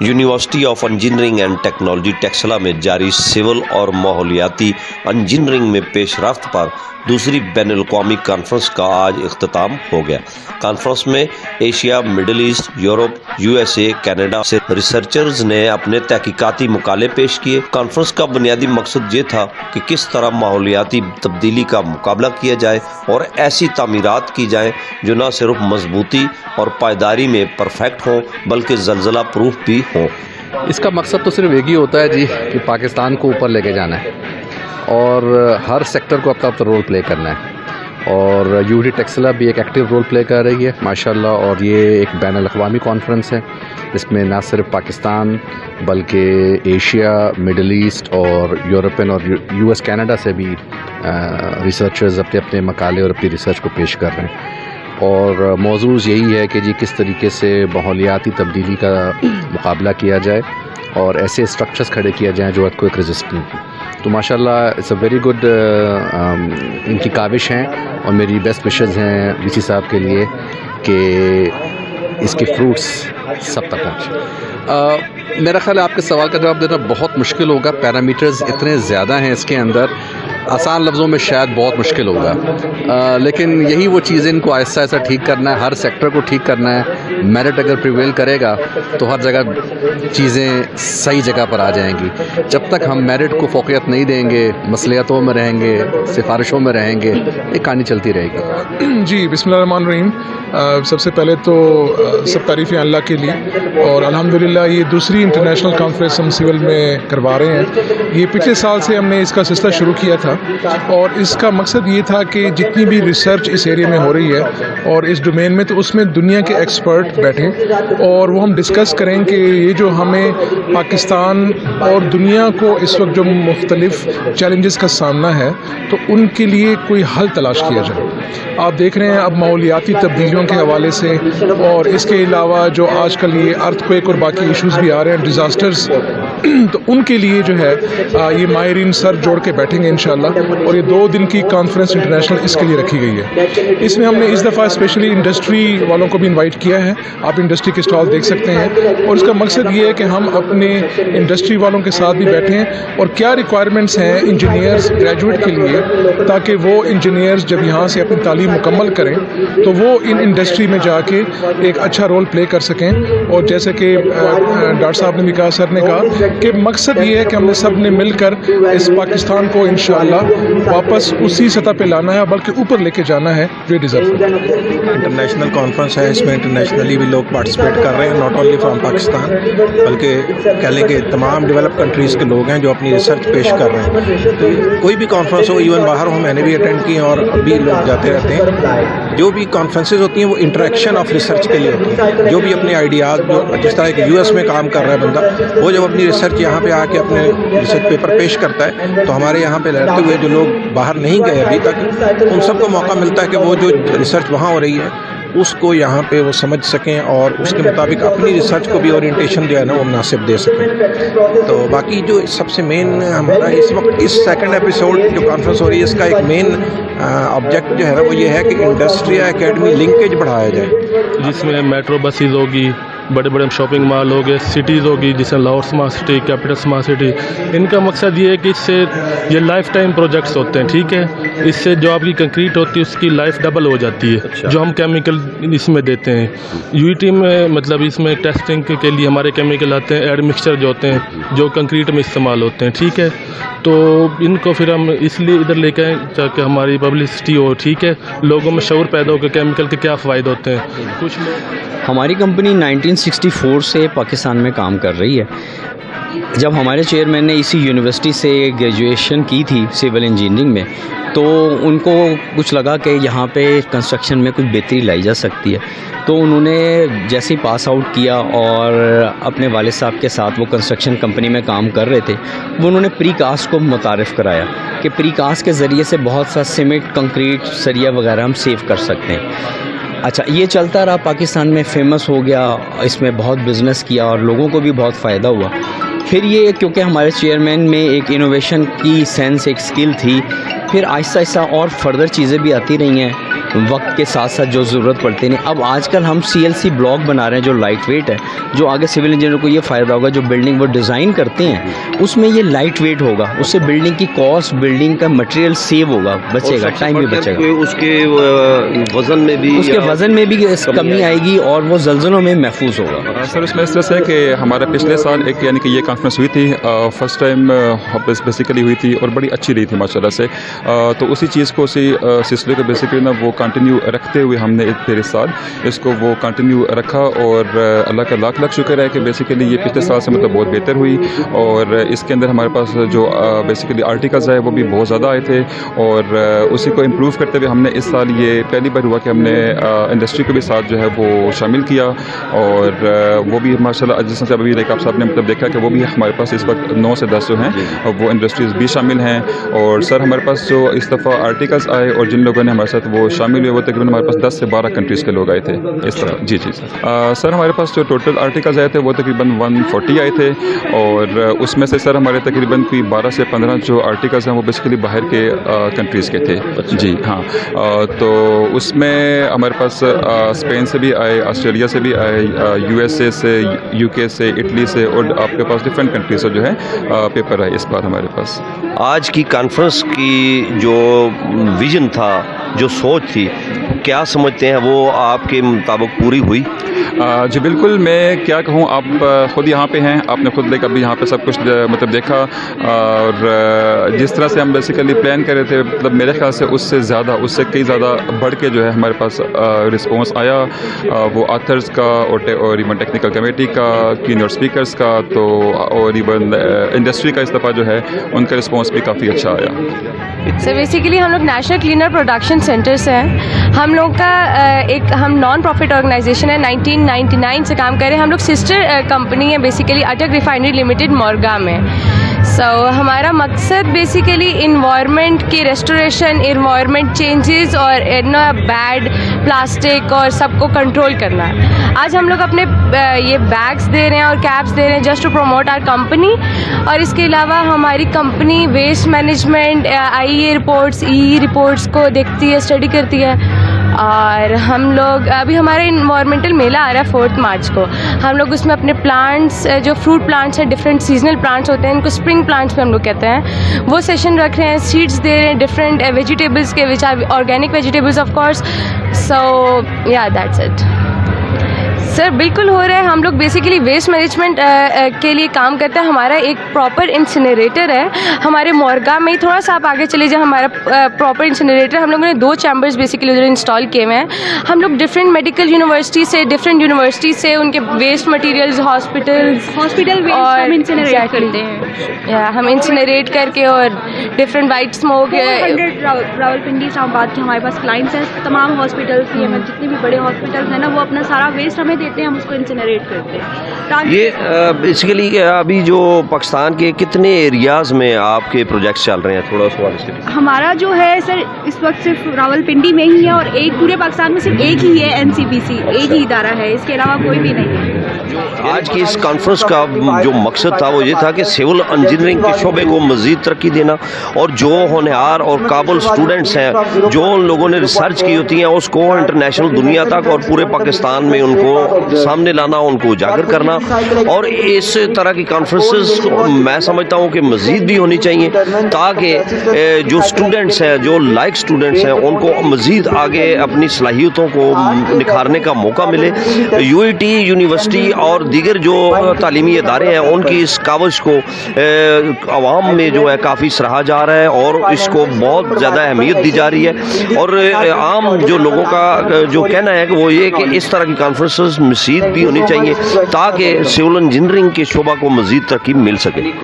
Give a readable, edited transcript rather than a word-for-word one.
University of engineering and technology Taxila में जारी civil और माहौलियाती इंजीनियरिंग में पेशरफ्त पर दूसरी बैनुल-अक़वामी कॉन्फ्रेंस का आज इख्तिताम हो गया। कॉन्फ्रेंस में Asia, middle east, Europe, USA, Canada से रिसर्चर्स ने अपने तहकीकाती मुकाले पेश किए। कॉन्फ्रेंस का बुनियादी मकसद ये था कि किस तरह माहौलियाती तब्दीली का मुकाबला किया जाए और ऐसी तामीरात की जाए जो न सिर्फ मजबूती और पायदारी में परफेक्ट हों बल्कि ज़लज़ला प्रूफ भी हों। इसका मकसद तो सिर्फ एक ही होता है जी कि पाकिस्तान को ऊपर लेके जाना है और हर सेक्टर को अपना अपना रोल प्ले करना है। और यूडी टेक्सला भी एक एक्टिव रोल प्ले कर रही है माशाल्लाह, और ये एक बैनुल-अक़वामी कॉन्फ्रेंस है। इसमें ना सिर्फ पाकिस्तान बल्कि एशिया, मिडिल ईस्ट और यूरोपियन और US कनाडा से भी रिसर्चर्स अपने अपने मकाले और अपनी रिसर्च को पेश कर रहे हैं। और मौजूद यही है कि जी किस तरीके से माहौलियाती तब्दीली का मुकाबला किया जाए और ऐसे स्ट्रक्चर्स खड़े किया जाएँ जो अर्थक्वेक रेजिस्टेंट हैं। तो माशाल्लाह इट्स अ वेरी गुड इनकी काविश हैं और मेरी बेस्ट विशेज़ हैं VC साहब के लिए कि इसके फ्रूट्स सब तक पहुँचे। मेरा ख्याल है आपके सवाल का जवाब देना बहुत मुश्किल होगा। पैरामीटर्स इतने ज़्यादा हैं इसके अंदर, आसान लफ्ज़ों में शायद बहुत मुश्किल होगा, लेकिन यही वो चीज़ें इनको आहिस्ता आहिस्ता ठीक करना है, हर सेक्टर को ठीक करना है। मेरिट अगर प्रिवेल करेगा तो हर जगह चीज़ें सही जगह पर आ जाएंगी। जब तक हम मेरिट को फ़ोक़ियत नहीं देंगे, मसलियतों में रहेंगे, सिफारिशों में रहेंगे, ये कहानी चलती रहेगी। जी, बिस्मिल्लाहिर्रहमानिर्रहीम। सबसे पहले तो सब तारीफ़ें अल्लाह के लिए, और अल्हम्दुलिल्लाह ये दूसरी इंटरनेशनल कॉन्फ्रेंस हम सिविल में करवा रहे हैं। ये पिछले साल से हमने इसका सिलसिला शुरू किया था और इसका मकसद ये था कि जितनी भी रिसर्च इस एरिया में हो रही है और इस डोमेन में, तो उसमें दुनिया के एक्सपर्ट बैठें और वो हम डिस्कस करें कि ये जो हमें पाकिस्तान और दुनिया को इस वक्त जो मुख्तलिफ चैलेंजेस का सामना है तो उनके लिए कोई हल तलाश किया जाए। आप देख रहे हैं अब माहौलियाती तब्दीलियों के हवाले से, और इसके अलावा जो आजकल ये अर्थक्वेक और बाकी इश्यूज़ भी आ रहे हैं, डिज़ास्टर्स, तो उनके लिए जो है ये माहिरीन सर जोड़ के बैठेंगे इंशाल्लाह। और ये 2 दिन की कॉन्फ्रेंस इंटरनेशनल इसके लिए रखी गई है। इसमें हमने इस दफ़ा स्पेशली इंडस्ट्री वालों को भी इनवाइट किया है। आप इंडस्ट्री के स्टॉल देख सकते हैं, और इसका मकसद ये है कि हम अपने इंडस्ट्री वालों के साथ भी बैठें और क्या रिक्वायरमेंट्स हैं इंजीनियर्स ग्रेजुएट के लिए, ताकि वो इंजीनियर्स जब यहाँ से अपनी तालीम मुकम्मल करें तो वो इन इंडस्ट्री में जाके एक अच्छा रोल प्ले कर सकें। और जैसे कि डॉक्टर साहब ने भी कहा, सर ने कहा कि मकसद ये है कि हमने सब ने मिलकर इस पाकिस्तान को इंशाअल्लाह वापस उसी सतह पे लाना है, बल्कि ऊपर लेके जाना है जो डिज़र्व करता है। इंटरनेशनल कॉन्फ्रेंस है, इसमें इंटरनेशनली भी लोग पार्टिसिपेट कर रहे हैं, नॉट ओनली फ्रॉम पाकिस्तान बल्कि कह लें कि तमाम डेवलप कंट्रीज़ के लोग हैं जो अपनी रिसर्च पेश कर रहे हैं। तो कोई भी कॉन्फ्रेंस हो, इवन बाहर हो, मैंने भी अटेंड की और अभी लोग जाते रहते हैं। जो भी कॉन्फ्रेंसेज होती हैं वो इंटरेक्शन ऑफ रिसर्च के लिए होती है। जो भी अपने आइडियाज़, जो जिस तरह के US में काम कर रहा है बंदा, वो जब अपनी रिसर्च यहाँ पे आके अपने रिसर्च पेपर पेश करता है तो हमारे यहाँ पे रहते हुए जो लोग बाहर नहीं गए अभी तक, उन सबको मौका मिलता है कि वो जो रिसर्च वहाँ हो रही है उसको यहाँ पे वो समझ सकें और उसके मुताबिक अपनी रिसर्च को भी ओरिएंटेशन जो है ना वो मुनासिब दे सकें। तो बाकी जो सबसे मेन हमारा इस वक्त इस सेकंड एपिसोड जो कॉन्फ्रेंस हो रही है, इसका एक मेन ऑब्जेक्ट जो है ना वो ये है कि इंडस्ट्री एकेडमी लिंकेज बढ़ाया जाए, जिसमें मेट्रो बसेस होगी, बड़े बड़े शॉपिंग मॉल हो गए, सिटीज़ होगी जैसे Lahore smart city, capital smart city. इनका मकसद ये है कि इससे ये लाइफ टाइम प्रोजेक्ट्स होते हैं, ठीक है। इससे जो आपकी कंक्रीट होती है उसकी लाइफ डबल हो जाती है। अच्छा। जो हम केमिकल इसमें देते हैं UET में, मतलब इसमें टेस्टिंग के लिए हमारे केमिकल आते हैं, एड मिक्सचर जो होते हैं जो कंक्रीट में इस्तेमाल होते हैं, ठीक है। तो इनको फिर हम इसलिए इधर लेके आए ताकि हमारी पब्लिसिटी हो, ठीक है, लोगों में शऊर पैदा हो कि केमिकल के क्या फ़ायदे होते हैं। कुछ हमारी कंपनी 1964 से पाकिस्तान में काम कर रही है। जब हमारे चेयरमैन ने इसी यूनिवर्सिटी से ग्रेजुएशन की थी सिविल इंजीनियरिंग में, तो उनको कुछ लगा कि यहाँ पे कंस्ट्रक्शन में कुछ बेहतरी लाई जा सकती है। तो उन्होंने जैसे ही पास आउट किया और अपने वालिद साहब के साथ वो कंस्ट्रक्शन कंपनी में काम कर रहे थे, वो उन्होंने प्री कास्ट को मुतारिफ़ कराया कि प्री कास्ट के ज़रिए से बहुत सा सीमेंट, कंक्रीट, सरिया वगैरह हम सेव कर सकते हैं। अच्छा, ये चलता रहा, पाकिस्तान में फ़ेमस हो गया, इसमें बहुत बिज़नेस किया और लोगों को भी बहुत फ़ायदा हुआ। फिर ये क्योंकि हमारे चेयरमैन में एक इनोवेशन की सेंस, एक स्किल थी, फिर आहिस्ता आहिस्ता और फर्दर चीज़ें भी आती रही हैं। وقت کے ساتھ ساتھ جو ضرورت پڑتی نہیں. اب آج کل ہم CLC بلاک بنا رہے ہیں جو لائٹ ویٹ ہے, جو آگے سول انجینئر کو یہ فائدہ ہوگا, جو بلڈنگ وہ ڈیزائن کرتے ہیں اس میں یہ لائٹ ویٹ ہوگا, اس سے بلڈنگ کی کاسٹ, بلڈنگ کا مٹیریل سیو ہوگا, بچے گا, ٹائم بھی بچے گا, اس کے وزن میں بھی کمی آئے گی اور وہ زلزلوں میں محفوظ ہوگا. سر اس میں اس طرح سے کہ ہمارا پچھلے سال ایک یعنی کہ یہ کانفرنس ہوئی تھی, فرسٹ ٹائم بیسیکلی ہوئی تھی اور بڑی اچھی رہی تھی ماشاءاللہ سے. تو اسی چیز کو اسی سلسلے کو بیسیکلی نا وہ کنٹینیو رکھتے ہوئے ہم نے پھر اس سال اس کو وہ کنٹینیو رکھا, اور اللہ کا لاکھ لاکھ شکر ہے کہ بیسیکلی یہ پچھلے سال سے مطلب بہت بہتر ہوئی. اور اس کے اندر ہمارے پاس جو بیسیکلی آرٹیکلز ہے وہ بھی بہت زیادہ آئے تھے, اور اسی کو امپروو کرتے ہوئے ہم نے اس سال یہ پہلی بار ہوا کہ ہم نے انڈسٹری کو بھی ساتھ جو ہے وہ شامل کیا, اور وہ بھی ماشاءاللہ جس طرح ابھی آپ صاحب نے مطلب دیکھا کہ وہ بھی ہمارے پاس اس وقت 9 سے 10 جو ہیں وہ انڈسٹریز بھی شامل ہیں. اور سر ہمارے پاس جو اس دفعہ آرٹیکلز آئے اور جن لوگوں نے ہمارے ساتھ وہ شامل ہوئے وہ تقریباً ہمارے پاس 10 سے 12 کنٹریز کے لوگ آئے تھے اس طرح. جی سر ہمارے پاس جو ٹوٹل آرٹیکلز آئے تھے وہ تقریباً 140 آئے تھے, اور اس میں سے سر ہمارے تقریباً کوئی 12 سے 15 جو آرٹیکلز ہیں وہ بیسیکلی باہر کے کنٹریز کے تھے. جی ہاں, تو اس میں ہمارے پاس اسپین سے بھی آئے, آسٹریلیا سے بھی آئے, USA سے, UK سے, اٹلی سے, اور آپ کے پاس ڈفرینٹ کنٹریز سے جو ہے پیپر آئے اس بار ہمارے پاس. آج کی کانفرنس کی جو ویژن تھا, جو سوچ تھی, کیا سمجھتے ہیں وہ آپ کے مطابق پوری ہوئی؟ جی بالکل, میں کیا کہوں, آپ خود یہاں پہ ہیں, آپ نے خود دیکھا ابھی یہاں پہ سب کچھ مطلب دیکھا, اور جس طرح سے ہم بیسیکلی پلان کر رہے تھے مطلب میرے خیال سے اس سے کئی زیادہ بڑھ کے جو ہے ہمارے پاس رسپانس آیا, وہ آتھرز کا اور ایون ٹیکنیکل کمیٹی کا, کینوٹ اسپیکرز کا, تو اور ایون انڈسٹری کا اس دفعہ جو ہے ان کا رسپانس بھی کافی اچھا آیا. سر بیسیکلی ہم لوگ نیشنل کلینر پروڈکشن سینٹر سے ہیں. ہم لوگ کا ہم نان پروفٹ آرگنائزیشن ہے, 1999 سے کام کر رہے ہیں. ہم لوگ سسٹر کمپنی ہے بیسیکلی اٹک ریفائنری لمیٹڈ مورگا میں. ہمارا مقصد بیسیکلی انوائرمنٹ کی ریسٹوریشن, انوائرمنٹ چینجز اور بیڈ پلاسٹک اور سب کو کنٹرول کرنا ہے. آج ہم لوگ اپنے یہ بیگس دے رہے ہیں اور کیپس دے رہے ہیں just to promote our company, اور اس کے علاوہ ہماری company waste management, IE reports, EE reports کو دیکھتی ہے, اسٹڈی کرتی ہے. اور ہم لوگ ابھی ہمارا انوائرمنٹل میلہ آ رہا ہے 4 مارچ کو. ہم لوگ اس میں اپنے پلانٹس, جو فروٹ پلانٹس ہیں, ڈفرینٹ سیزنل پلانٹس ہوتے ہیں, ان کو اسپرنگ پلانٹس میں ہم لوگ کہتے ہیں, وہ سیشن رکھ رہے ہیں. سیڈس دے رہے ہیں ڈفرینٹ ویجیٹیبلس کے, which are organic vegetables of course. یا دیٹس اٹ. سر بالکل ہو رہا ہے. ہم لوگ بیسیکلی ویسٹ مینجمنٹ کے لیے کام کرتے ہیں. ہمارا ایک پراپر انسینریٹر ہے ہمارے مورگا میں. تھوڑا سا آپ آگے چلے جائیں, ہمارا پراپر انسینریٹر, ہم لوگوں نے 2 چیمبرز بیسیکلی ادھر انسٹال کیے ہوئے ہیں. ہم لوگ ڈفرینٹ میڈیکل یونیورسٹی سے, ڈفرینٹ یونیورسٹی سے ان کے ویسٹ مٹیریلز, ہاسپٹل ویسٹ کرتے ہیں. ہم انسینریٹ کر کے, اور ڈفرینٹ وائٹ اسموک. راولپنڈی, اسلام آباد کے ہمارے پاس کلائنٹس ہیں. تمام ہاسپٹلس میں جتنے بھی بڑے ہاسپٹلس ہیں نا, وہ اپنا سارا ویسٹ ہمیں دیتے ہیں, ہم اس کو انسینریٹ کرتے ہیں. یہ بیسیکلی ابھی جو پاکستان کے کتنے ایریاز میں آپ کے پروجیکٹس چل رہے ہیں, تھوڑا سا حوالے سے؟ ہمارا جو ہے سر اس وقت صرف راولپنڈی میں ہی ہے, اور ایک پورے پاکستان میں صرف ایک ہی ہے NCPC, ایک ہی ادارہ ہے, اس کے علاوہ کوئی بھی نہیں ہے. آج کی اس کانفرنس کا جو مقصد تھا وہ یہ تھا کہ سول انجینئرنگ کے شعبے کو مزید ترقی دینا, اور جو ہونہار اور قابل اسٹوڈنٹس ہیں, جو ان لوگوں نے ریسرچ کی ہوتی ہیں, اس کو انٹرنیشنل دنیا تک اور پورے پاکستان میں ان کو سامنے لانا, ان کو اجاگر کرنا. اور اس طرح کی کانفرنسز میں سمجھتا ہوں کہ مزید بھی ہونی چاہیے, تاکہ جو اسٹوڈنٹس ہیں, جو لائق اسٹوڈنٹس ہیں, ان کو مزید آگے اپنی صلاحیتوں کو نکھارنے کا موقع ملے. UET یونیورسٹی اور دیگر جو تعلیمی ادارے ہیں, ان کی اس کاوش کو عوام میں جو ہے کافی سراہا جا رہا ہے, اور اس کو بہت زیادہ اہمیت دی جا رہی ہے. اور عام جو لوگوں کا جو کہنا ہے کہ وہ یہ کہ اس طرح کی کانفرنسز مزید بھی ہونی چاہیے, تاکہ سول انجینئرنگ کے شعبہ کو مزید ترقی مل سکے.